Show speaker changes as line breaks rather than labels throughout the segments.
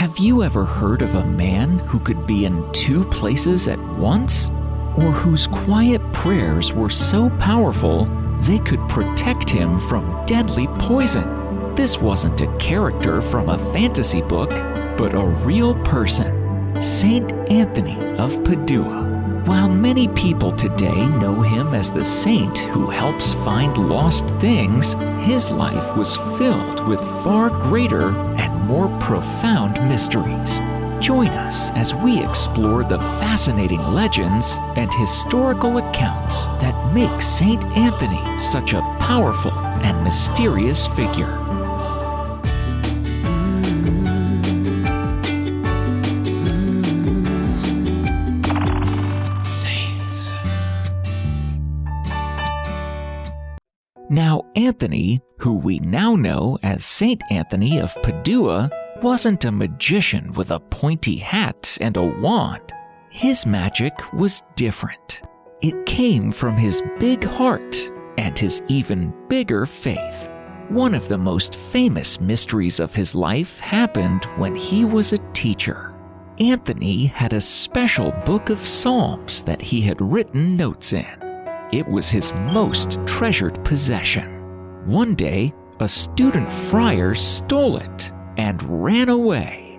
Have you ever heard of a man who could be in two places at once? Or whose quiet prayers were so powerful they could protect him from deadly poison? This wasn't a character from a fantasy book, but a real person, Saint Anthony of Padua. While many people today know him as the saint who helps find lost things, his life was filled with far greater and more profound mysteries. Join us as we explore the fascinating legends and historical accounts that make Saint Anthony such a powerful and mysterious figure. Now, Anthony, who we now know as Saint Anthony of Padua, wasn't a magician with a pointy hat and a wand. His magic was different. It came from his big heart and his even bigger faith. One of the most famous mysteries of his life happened when he was a teacher. Anthony had a special book of Psalms that he had written notes in. It was his most treasured possession. One day, a student friar stole it and ran away.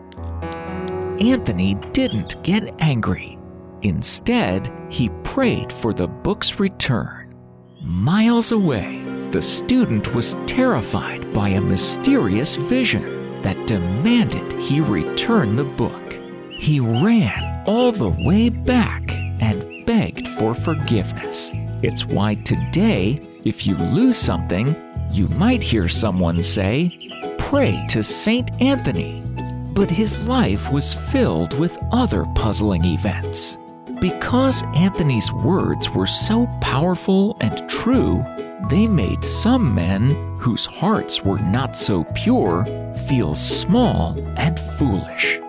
Anthony didn't get angry. Instead, he prayed for the book's return. Miles away, the student was terrified by a mysterious vision that demanded he return the book. He ran all the way back and begged for forgiveness. It's why today, if you lose something, you might hear someone say, "Pray to Saint Anthony." But his life was filled with other puzzling events. Because Anthony's words were so powerful and true, they made some men whose hearts were not so pure feel small and foolish.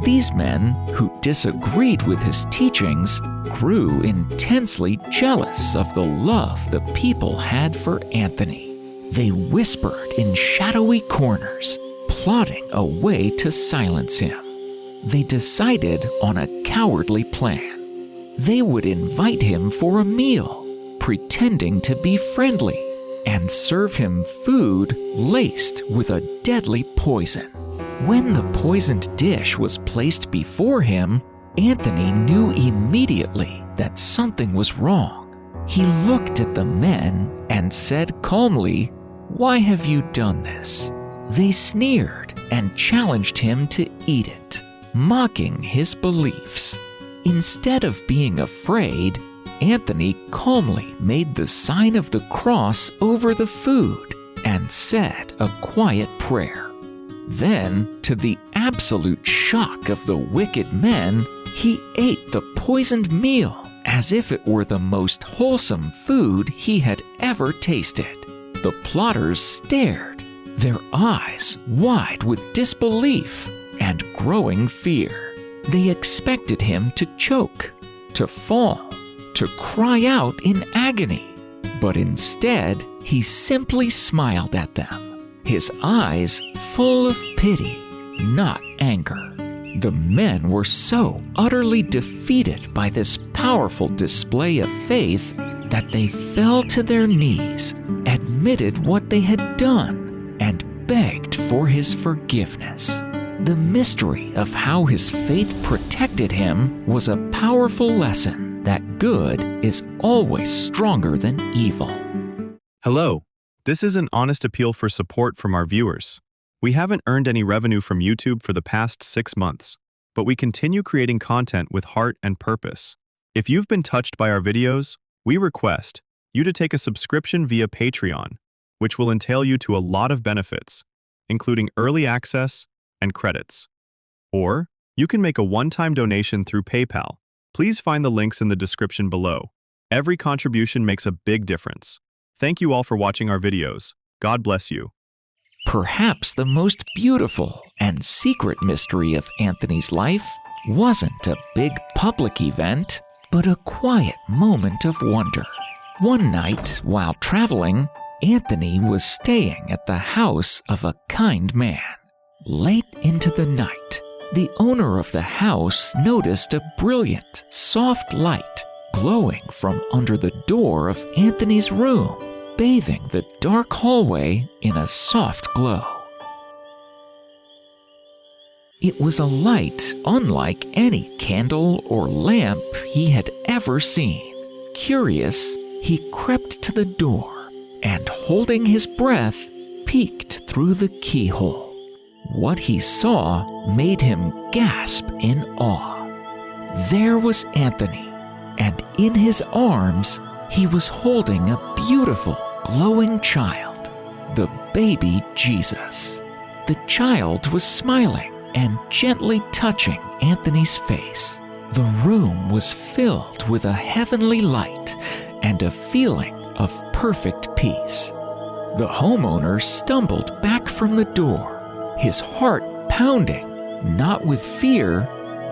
These men who disagreed with his teachings grew intensely jealous of the love the people had for Anthony. They whispered in shadowy corners, plotting a way to silence him. They decided on a cowardly plan. They would invite him for a meal, pretending to be friendly, and serve him food laced with a deadly poison. When the poisoned dish was placed before him, Anthony knew immediately that something was wrong. He looked at the men and said calmly, "Why have you done this?" They sneered and challenged him to eat it, mocking his beliefs. Instead of being afraid, Anthony calmly made the sign of the cross over the food and said a quiet prayer. Then, to the absolute shock of the wicked men, he ate the poisoned meal as if it were the most wholesome food he had ever tasted. The plotters stared, their eyes wide with disbelief and growing fear. They expected him to choke, to fall, to cry out in agony. But instead, he simply smiled at them, his eyes full of pity, not anger. The men were so utterly defeated by this powerful display of faith that they fell to their knees, admitted what they had done, and begged for his forgiveness. The mystery of how his faith protected him was a powerful lesson that good is always stronger than evil.
Hello, this is an honest appeal for support from our viewers. We haven't earned any revenue from YouTube for the past 6 months, but we continue creating content with heart and purpose. If you've been touched by our videos, we request you to take a subscription via Patreon, which will entail you to a lot of benefits, including early access and credits. Or you can make a one-time donation through PayPal. Please find the links in the description below. Every contribution makes a big difference. Thank you all for watching our videos. God bless you.
Perhaps the most beautiful and secret mystery of Anthony's life wasn't a big public event, but a quiet moment of wonder. One night, while traveling, Anthony was staying at the house of a kind man. Late into the night, The owner of the house noticed a brilliant, soft light glowing from under the door of Anthony's room, bathing the dark hallway in a soft glow. It was a light unlike any candle or lamp he had ever seen. Curious, he crept to the door and, holding his breath, peeked through the keyhole. What he saw made him gasp in awe. There was Anthony, and in his arms he was holding a beautiful, glowing child, the baby Jesus. The child was smiling and gently touching Anthony's face. The room was filled with a heavenly light and a feeling of perfect peace. The homeowner stumbled back from the door, his heart pounding, not with fear,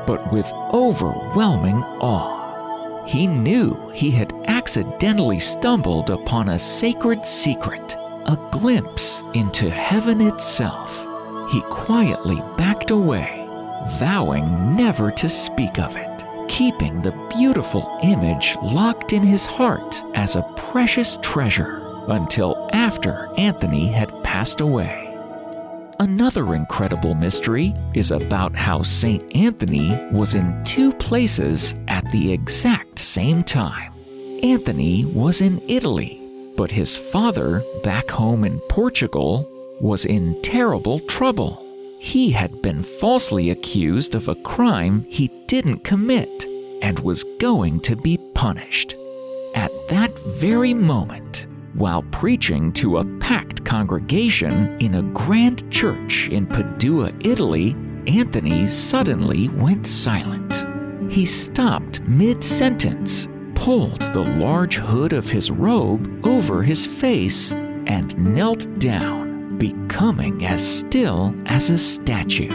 but with overwhelming awe. He knew he had accidentally stumbled upon a sacred secret, a glimpse into heaven itself. He quietly backed away, vowing never to speak of it, keeping the beautiful image locked in his heart as a precious treasure until after Anthony had passed away. Another incredible mystery is about how Saint Anthony was in two places at the exact same time. Anthony was in Italy, but his father, back home in Portugal, was in terrible trouble. He had been falsely accused of a crime he didn't commit and was going to be punished. At that very moment, while preaching to a packed congregation in a grand church in Padua, Italy, Anthony suddenly went silent. He stopped mid-sentence, pulled the large hood of his robe over his face, and knelt down, becoming as still as a statue.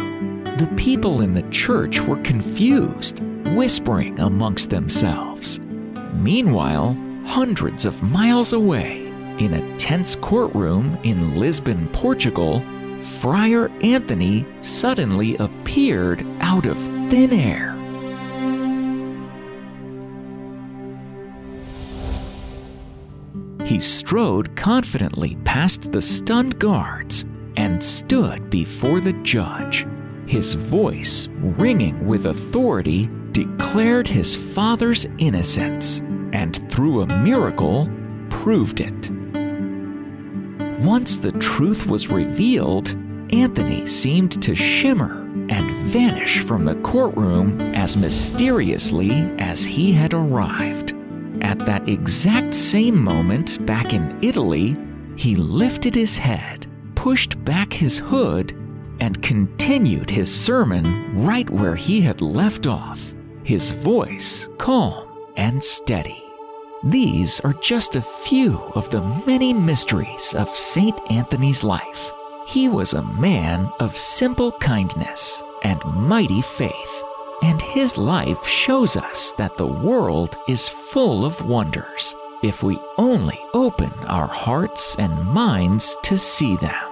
The people in the church were confused, whispering amongst themselves. Meanwhile, hundreds of miles away, in a tense courtroom in Lisbon, Portugal, Friar Anthony suddenly appeared out of thin air. He strode confidently past the stunned guards and stood before the judge. His voice, ringing with authority, declared his father's innocence and, through a miracle, proved it. Once the truth was revealed, Anthony seemed to shimmer and vanish from the courtroom as mysteriously as he had arrived. At that exact same moment back in Italy, he lifted his head, pushed back his hood, and continued his sermon right where he had left off, his voice calm and steady. These are just a few of the many mysteries of Saint Anthony's life. He was a man of simple kindness and mighty faith, and his life shows us that the world is full of wonders if we only open our hearts and minds to see them.